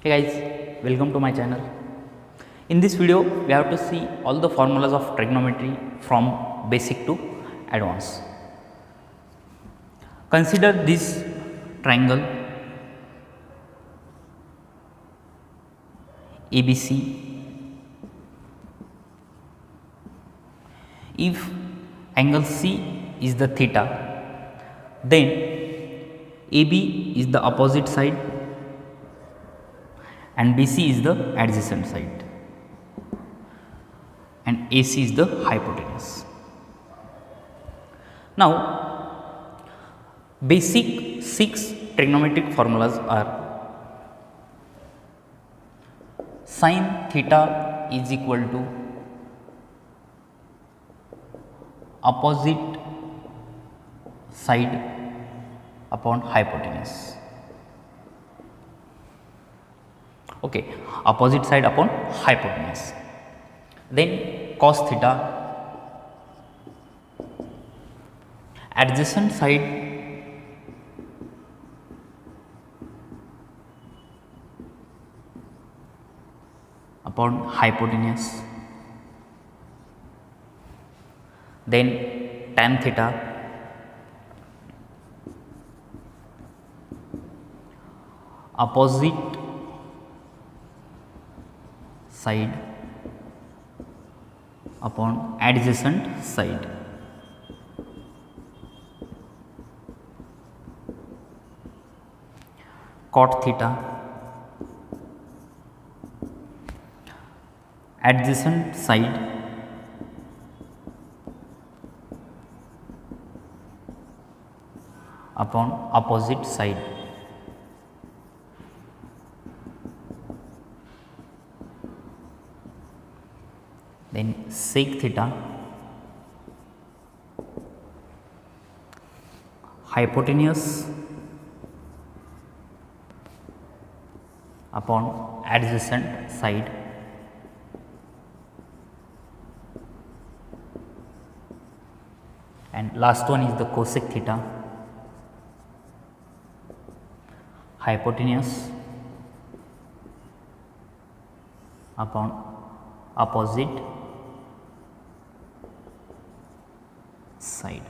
Hey guys, welcome to my channel. In this video, we have to see all the formulas of trigonometry from basic to advanced. Consider this triangle ABC. If angle C is the theta, then AB is the opposite side and BC is the adjacent side and AC is the hypotenuse. Now, basic 6 trigonometric formulas are: sin theta is equal to opposite side upon hypotenuse. Okay, opposite side upon hypotenuse. Then cos theta, adjacent side upon hypotenuse. Then tan theta, opposite side upon adjacent side. Cot theta, adjacent side upon opposite side. Then sec theta, hypotenuse upon adjacent side. And last one is the cosec theta, hypotenuse upon opposite side.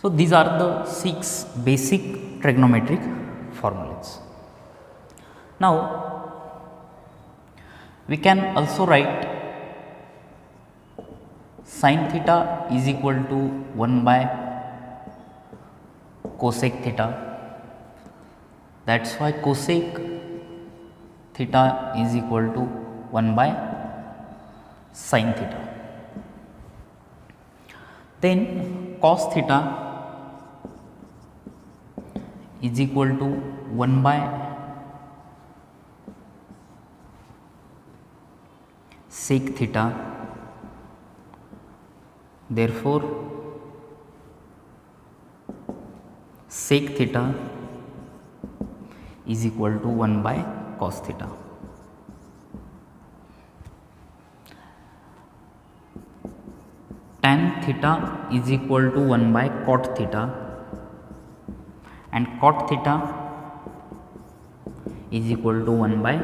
So, these are the 6 basic trigonometric formulas. Now, we can also write sin theta is equal to 1 by cosec theta. That is why cosec theta is equal to 1 by sin theta. Then cos theta is equal to 1 by sec theta. Therefore, sec theta is equal to 1 by cos theta. Tan theta is equal to 1 by cot theta, and cot theta is equal to 1 by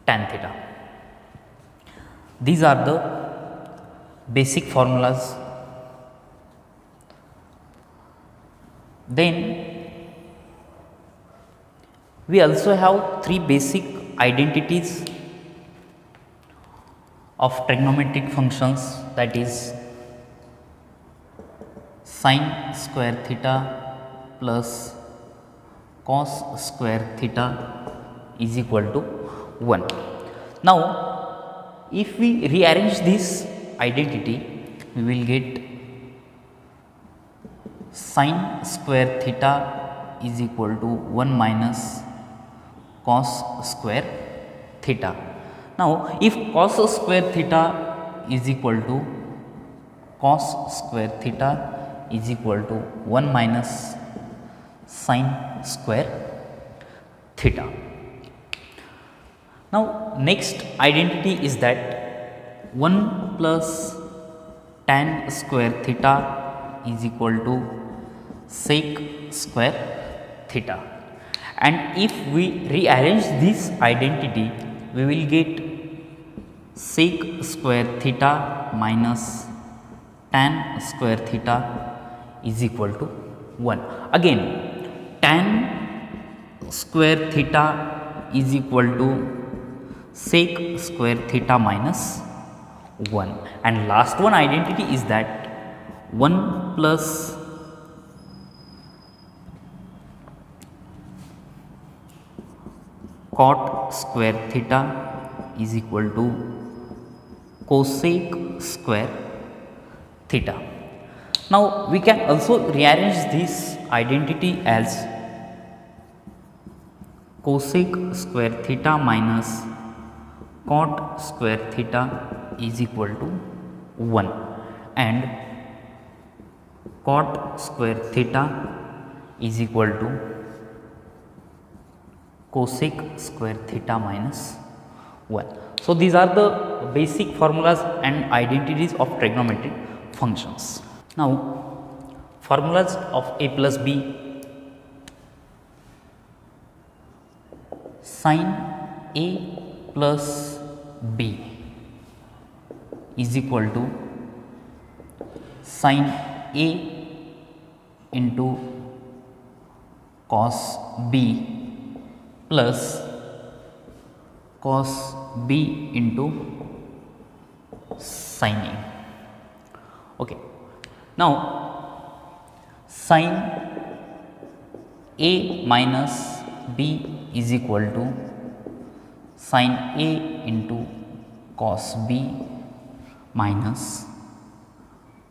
tan theta. These are the basic formulas. Then we also have 3 basic identities of trigonometric functions, that is sin square theta plus cos square theta is equal to 1. Now, if we rearrange this identity, we will get sin square theta is equal to 1 minus cos square theta. Now, if cos square theta is equal to cos square theta is equal to 1 minus sin square theta. Now, next identity is that 1 plus tan square theta is equal to sec square theta, and if we rearrange this identity, we will get sec square theta minus tan square theta is equal to 1. Again, tan square theta is equal to sec square theta minus 1, and last one identity is that 1 plus cot square theta is equal to cosec square theta. Now we can also rearrange this identity as cosec square theta minus cot square theta is equal to 1, and cot square theta is equal to cosec square theta minus 1. So these are the basic formulas and identities of trigonometric functions. Now formulas of a plus b: sin a plus b is equal to sin a into cos b plus cos b into sin a. Okay. Now sin a minus b is equal to sin a into cos b minus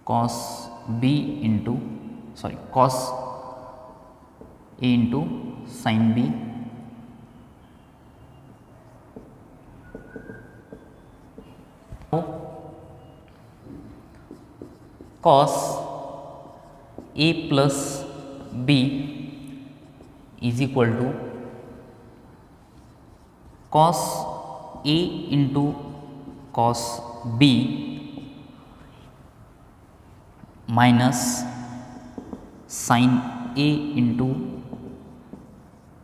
cos b into cos a into sin b cos a plus b is equal to cos a into cos b minus sin a into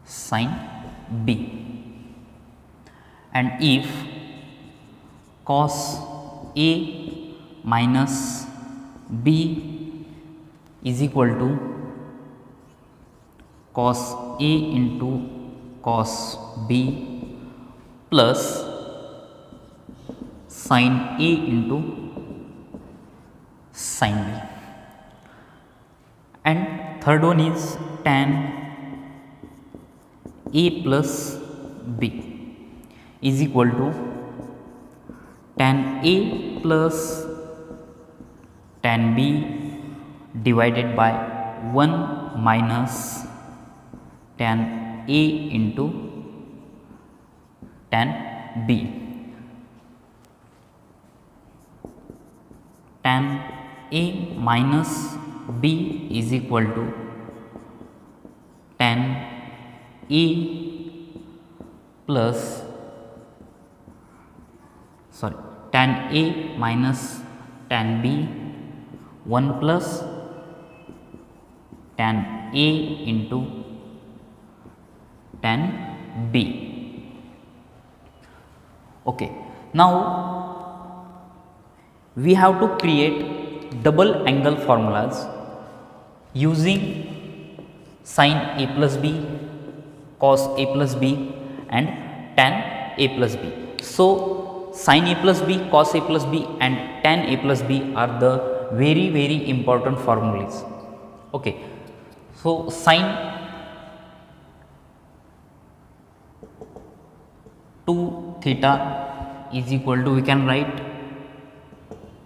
sin b, and if cos a minus b is equal to cos a into cos b plus sin a into sin b, and third one is tan a plus b is equal to tan a plus tan b divided by 1 minus tan a into tan b. Tan a minus b is equal to tan a plus tan a minus tan b 1 plus tan a into tan b. Okay. Now we have to create double angle formulas using sin a plus b, cos a plus b and tan a plus b. So sin a plus b, cos a plus b and tan a plus b are the very important formulas. Okay. So sin 2 theta is equal to, we can write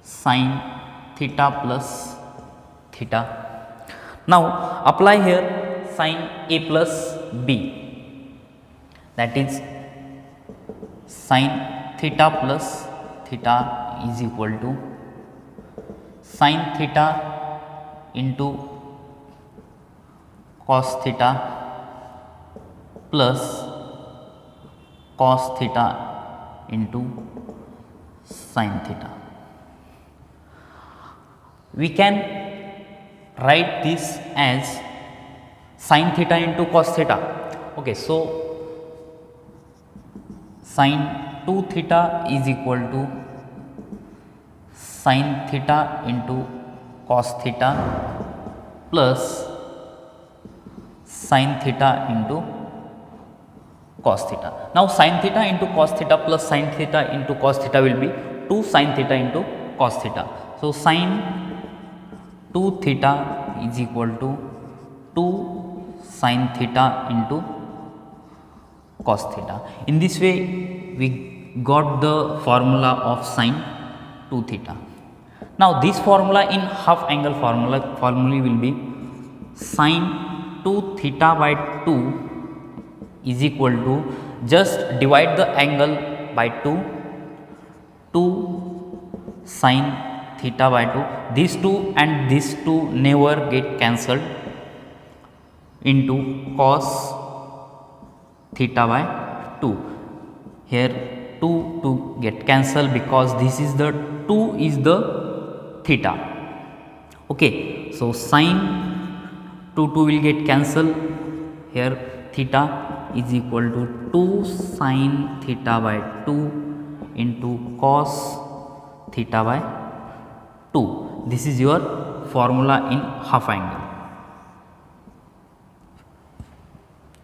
sin theta plus theta. Now apply here sin a plus b, that is sin theta plus theta is equal to sin theta into cos theta plus cos theta into sin theta. We can write this as sin theta into cos theta. Okay, so sin 2 theta is equal to sin theta into cos theta plus sin theta into cos theta. Now sin theta into cos theta plus sin theta into cos theta will be 2 sin theta into cos theta. So sin 2 theta is equal to 2 sin theta into cos theta. In this way we got the formula of sin 2 theta. Now this formula in half angle formula will be sin 2 theta by 2 is equal to, just divide the angle by 2, 2 sin theta by 2, these 2 and these 2 never get cancelled, into cos theta by 2. Here 2 to get cancelled because this is the 2 is the theta. Okay, so sin 2 will get cancelled, here theta is equal to 2 sin theta by 2 into cos theta by 2. This is your formula in half angle.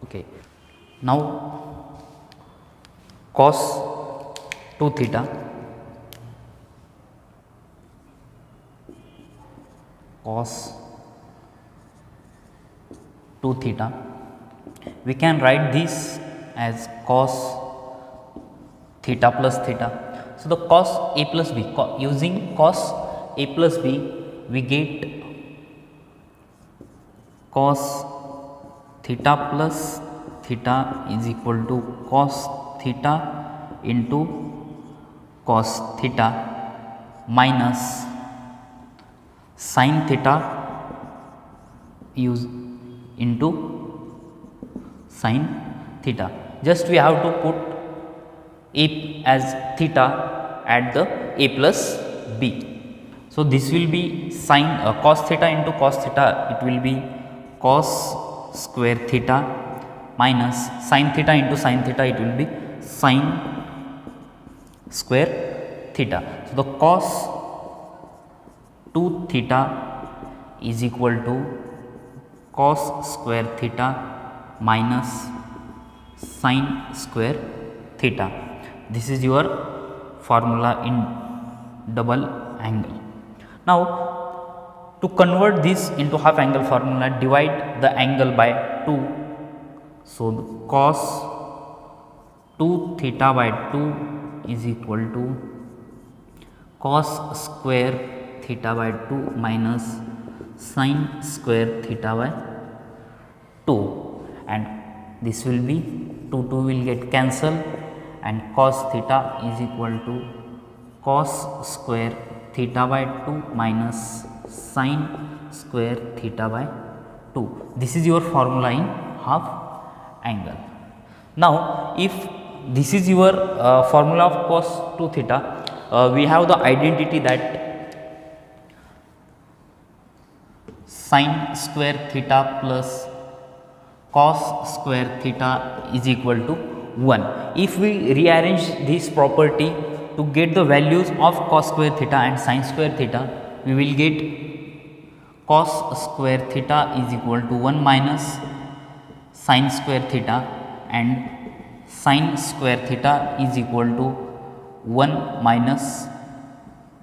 Okay, now cos 2 theta we can write this as cos theta plus theta. So the cos a plus b, using cos a plus b we get cos theta plus theta is equal to cos theta into cos theta minus sin theta use into sin theta. Just we have to put a as theta at the a plus b. So this will be sin cos theta into cos theta, it will be cos square theta minus sin theta into sin theta, it will be sin square theta. So the cos 2 theta is equal to cos square theta minus sin square theta. This is your formula in double angle. Now to convert this into half angle formula, divide the angle by 2. So the cos 2 theta by 2 is equal to cos square theta by 2 minus sin square theta by 2, and this will be 2 will get cancelled, and cos theta is equal to cos square theta by 2 minus sin square theta by 2. This is your formula in half angle. Now if this is your formula of cos 2 theta, we have the identity that sin square theta plus cos square theta is equal to 1. If we rearrange this property to get the values of cos square theta and sin square theta, we will get cos square theta is equal to 1 minus sin square theta, and sin square theta is equal to 1 minus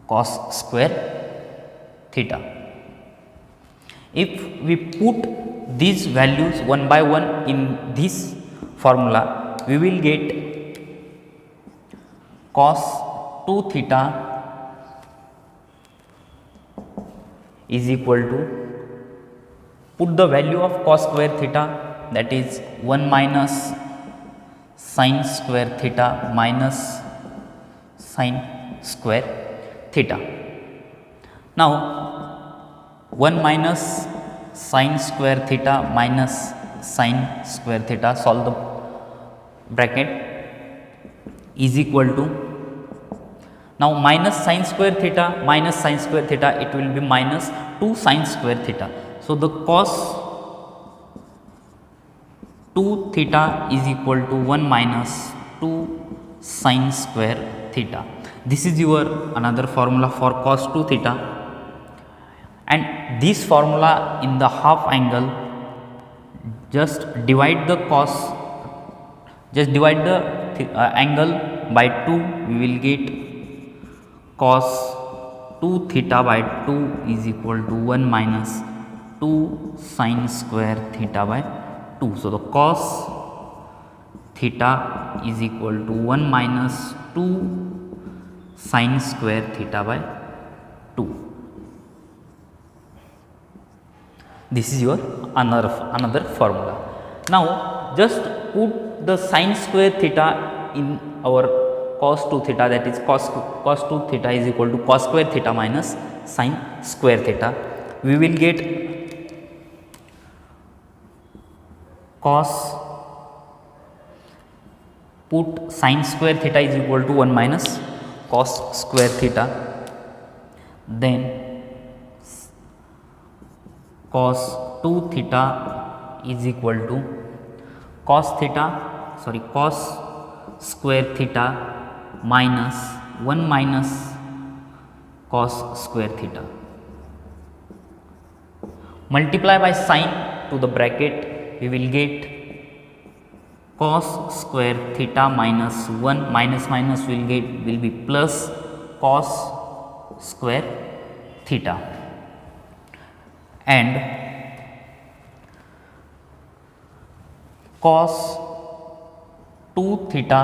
cos square theta. If we put these values one by one in this formula, we will get cos 2 theta is equal to, put the value of cos square theta, that is 1 minus sin square theta minus sin square theta. Now 1 minus sin square theta minus sin square theta, solve the bracket, is equal to, now minus sin square theta minus sin square theta, it will be minus 2 sin square theta. So the cos 2 theta is equal to 1 minus 2 sin square theta. This is your another formula for cos 2 theta, and this formula in the half angle, just divide the cos, just divide the angle by 2, we will get cos 2 theta by 2 is equal to 1 minus 2 sin square theta by 2. So, the cos theta is equal to 1 minus 2 sin square theta by 2. This is your another formula. Now, just put the sin square theta in our cos 2 theta, that is cos 2 theta is equal to cos square theta minus sin square theta. We will get cos, put sin square theta is equal to 1 minus cos square theta, then cos 2 theta is equal to cos square theta minus 1 minus cos square theta. Multiply by sign to the bracket, we will get cos square theta minus 1 minus will be plus cos square theta, and cos 2 theta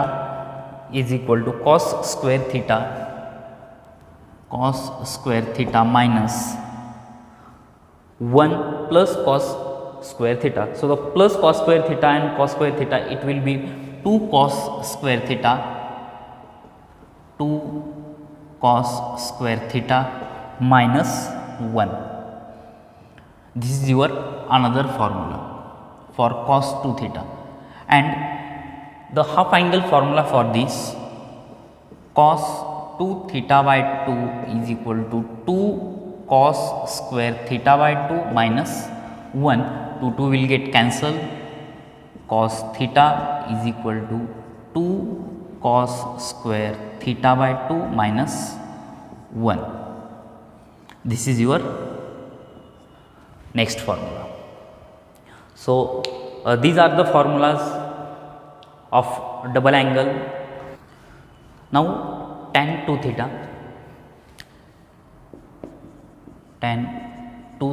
is equal to cos square theta minus 1 plus cos square theta. So, the plus cos square theta and cos square theta, it will be 2 cos square theta minus 1. This is your another formula for cos 2 theta, and the half angle formula for this cos 2 theta by 2 is equal to 2 cos square theta by 2 minus 1. 2 will get cancelled, cos theta is equal to 2 cos square theta by 2 minus 1. This is your next formula. So, these are the formulas of double angle. Now, tan 2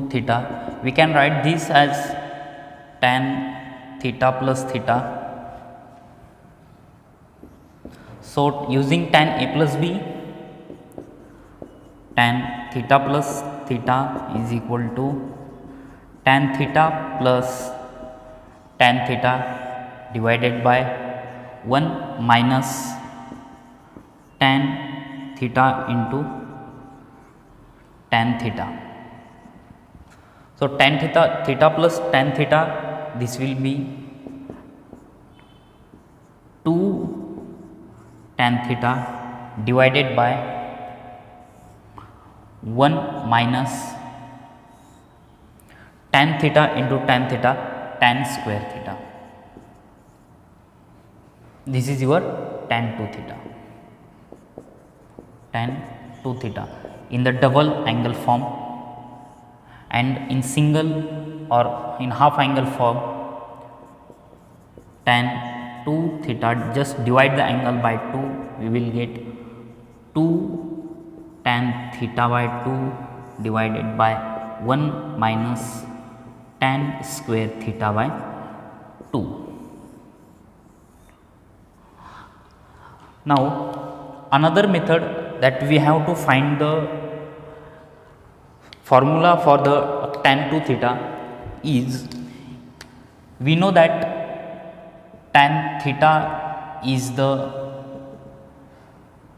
theta, we can write this as tan theta plus theta. So, using tan a plus b, tan theta plus theta is equal to tan theta plus tan theta divided by 1 minus tan theta into tan theta. So, tan theta plus tan theta, this will be 2 tan theta divided by 1 minus tan theta into tan theta, tan square theta. This is your tan 2 theta in the double angle form, and in single or in half angle form tan 2 theta, just divide the angle by 2, we will get 2 tan theta by 2 divided by 1 minus tan square theta by 2. Now, another method that we have to find the formula for the tan 2 theta is, we know that tan theta is the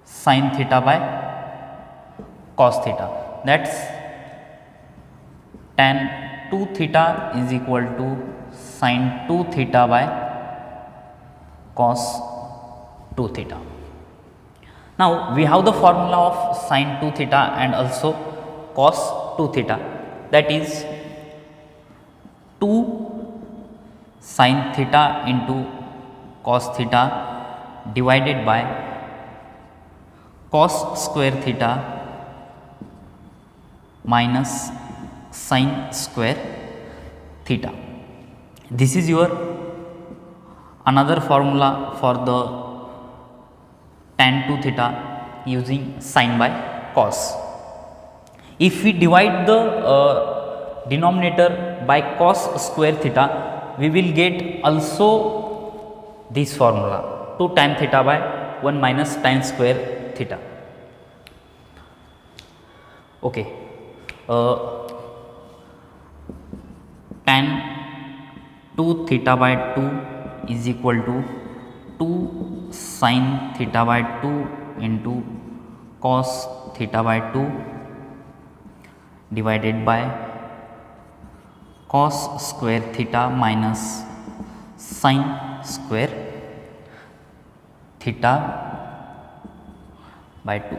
sin theta by cos theta, that's tan 2 theta is equal to sin 2 theta by cos 2 theta. Now, we have the formula of sin 2 theta and also cos 2 theta, that is 2 sin theta into cos theta divided by cos square theta minus sin square theta. This is your another formula for the tan 2 theta using sin by cos. If we divide the denominator by cos square theta, we will get also this formula 2 tan theta by 1 minus tan square theta. Okay. Tan 2 theta by 2 is equal to 2 sin theta by 2 into cos theta by 2 divided by cos square theta minus sin square theta by 2.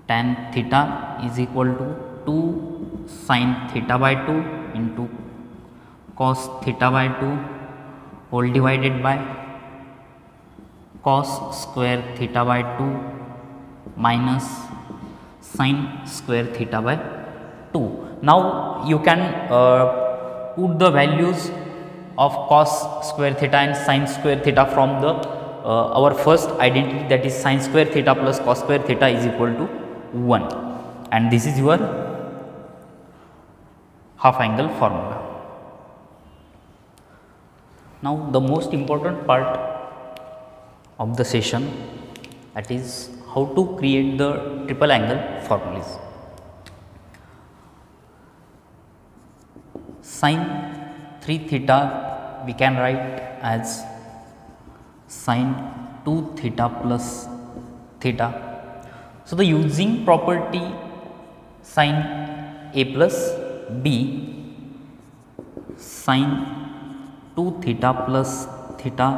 Tan theta is equal to 2 sin theta by 2 into cos theta by 2 whole divided by cos square theta by 2 minus sin square theta by 2. Now you can put the values of cos square theta and sin square theta from the our first identity, that is sin square theta plus cos square theta is equal to 1, and this is your half angle formula. Now the most important part of the session, that is how to create the triple angle formulas. Sin 3 theta we can write as sin 2 theta plus theta. So the using property sin a plus b, sin 2 theta plus theta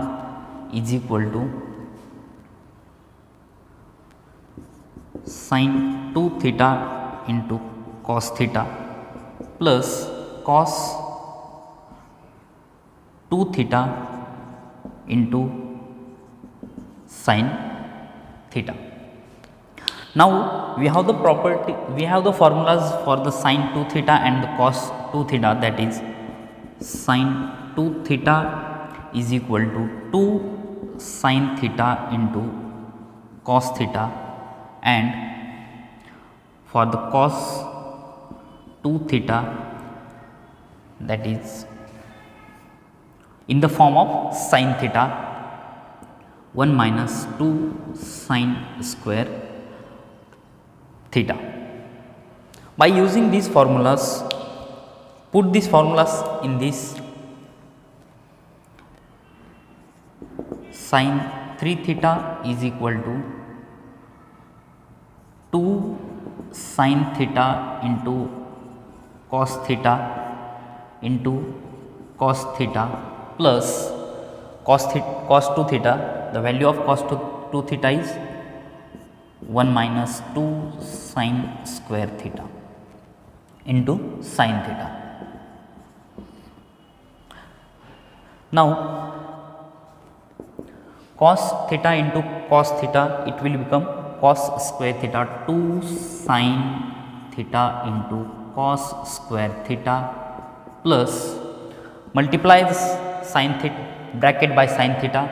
is equal to sin 2 theta into cos theta plus cos 2 theta into sin theta. Now we have the property, we have the formulas for the sin 2 theta and the cos 2 theta, that is sin 2 theta is equal to 2 sin theta into cos theta, and for the cos 2 theta, that is in the form of sin theta 1 minus 2 sin square theta. By using these formulas, put these formulas in this. Sin 3 theta is equal to 2 sin theta into cos theta into cos theta plus cos 2 theta. The value of cos 2 theta is 1 minus 2 sin square theta into sin theta. Now cos theta into cos theta, it will become cos square theta 2 sin theta into cos square theta plus multiply this sin theta bracket by sin theta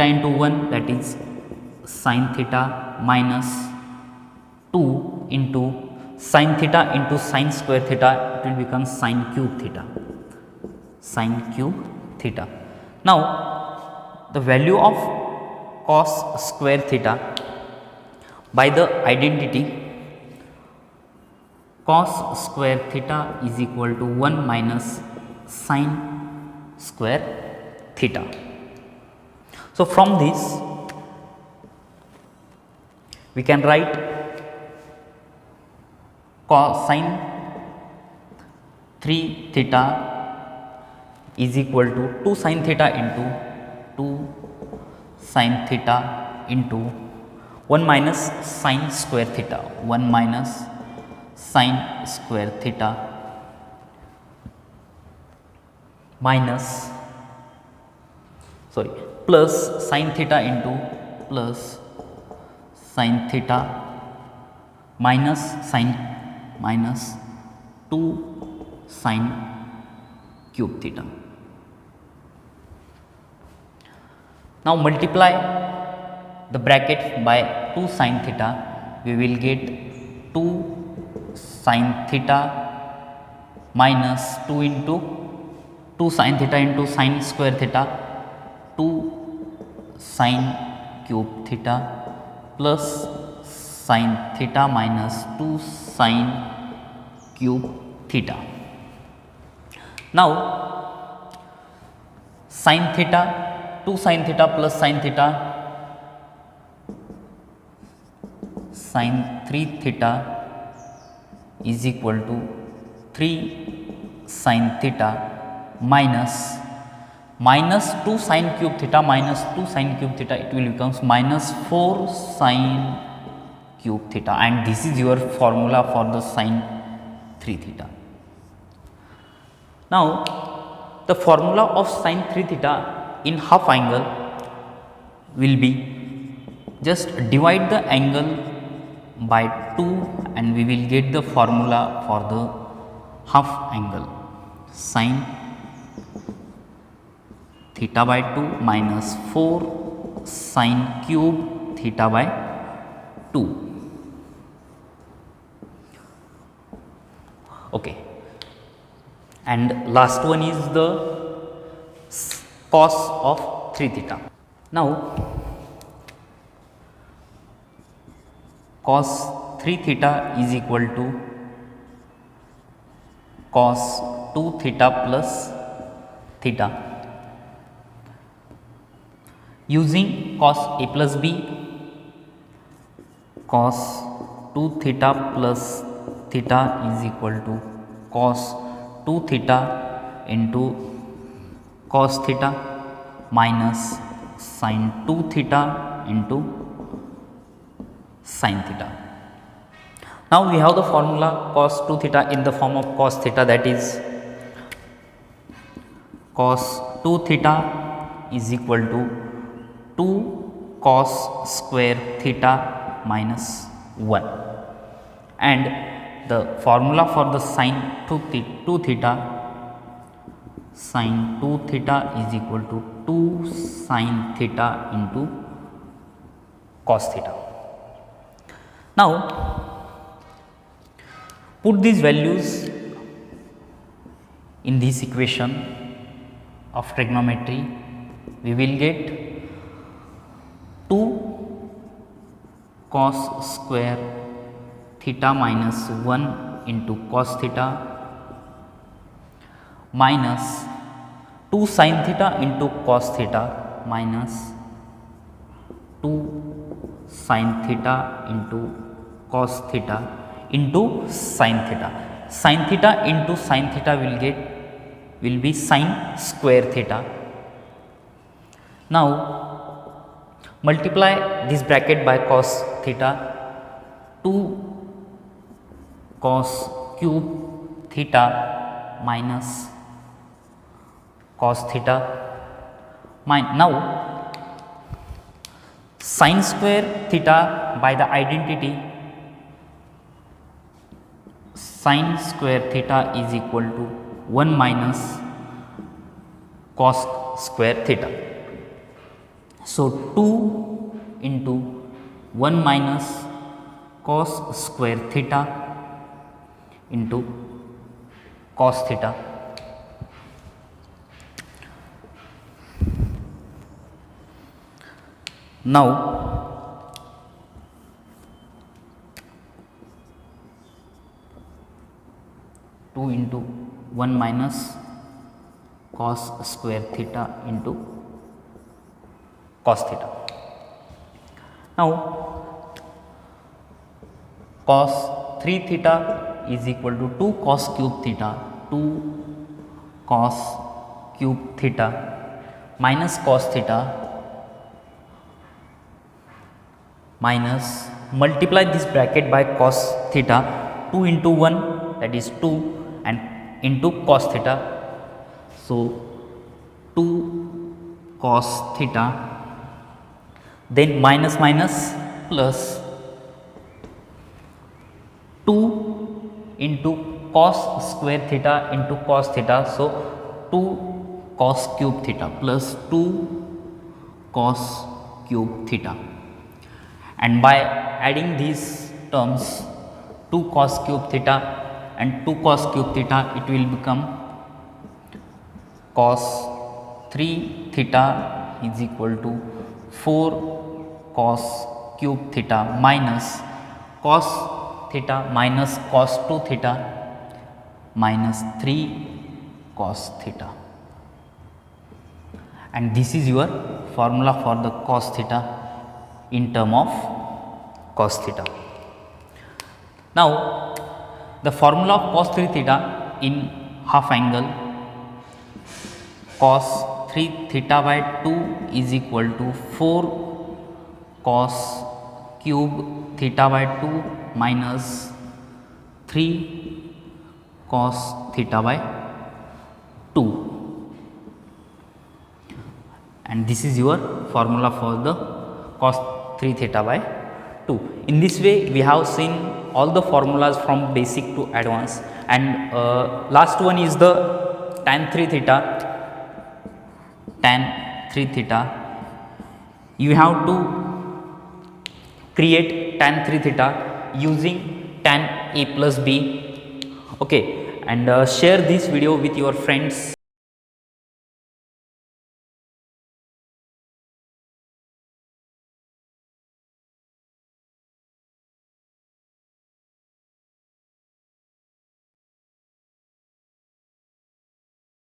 into 1, that is sin theta minus 2 into sin theta into sin square theta, it will become sin cube theta, sin cube theta. Now the value of cos square theta by the identity cos square theta is equal to 1 minus sin square theta. So from this we can write sin 3 theta is equal to 2 sin theta into 2 sin theta into 1 minus sin square theta, 1 minus sin square theta minus, sorry, plus sin theta into plus sin theta minus sin minus 2 sin cube theta. Now multiply the bracket by 2 sin theta, we will get 2 sin theta minus 2 into 2 sin theta into sin square theta, 2 sin cube theta plus sin theta minus 2 sin cube theta. Now sin theta, 2 sin theta plus sin theta, sin 3 theta is equal to 3 sin theta minus 2 sin cube theta minus 2 sin cube theta, it will becomes minus 4 sin cube theta, and this is your formula for the sin 3 theta. Now the formula of sin 3 theta in half angle will be, just divide the angle by 2 and we will get the formula for the half angle. Sin theta by 2 minus 4 sin cube theta by 2. Okay. And last one is the cos of 3 theta. Now cos 3 theta is equal to cos 2 theta plus theta. Using cos a plus b, cos 2 theta plus theta is equal to cos 2 theta into cos theta minus sin 2 theta into sin theta. Now we have the formula cos 2 theta in the form of cos theta, that is cos 2 theta is equal to 2 cos square theta minus 1, and the formula for the sin 2 theta, sin 2 theta is equal to 2 sin theta into cos theta. Now put these values in this equation of trigonometry, we will get 2 cos square theta minus 1 into cos theta minus 2 sin theta into cos theta minus 2 sin theta into cos theta into sin theta. Sin theta into sin theta will be sin square theta. Now multiply this bracket by cos theta, 2 cos cube theta minus cos theta. Now sin square theta by the identity, sin square theta is equal to 1 minus cos square theta. So 2 into 1 minus cos square theta into cos theta. Now two into 1 minus cos square theta into cos theta. Now cos 3 theta is equal to 2 cos cube theta, 2 cos cube theta minus cos theta minus multiply this bracket by cos theta, 2 into 1 that is 2 and into cos theta. So 2 cos theta, then minus minus plus 2 into cos square theta into cos theta, so 2 cos cube theta plus 2 cos cube theta, and by adding these terms 2 cos cube theta and 2 cos cube theta, it will become cos 3 theta is equal to 4 cos cube theta minus cos theta minus cos 2 theta minus 3 cos theta, and this is your formula for the cos theta in term of cos theta. Now the formula of cos 3 theta in half angle, cos 3 theta by 2 is equal to 4 cos cube theta by 2 minus 3 cos theta by 2, and this is your formula for the cos 3 theta by 2. In this way we have seen all the formulas from basic to advanced, and last one is the tan 3 theta. Tan 3 theta, you have to create tan 3 theta using tan a plus b, okay, and share this video with your friends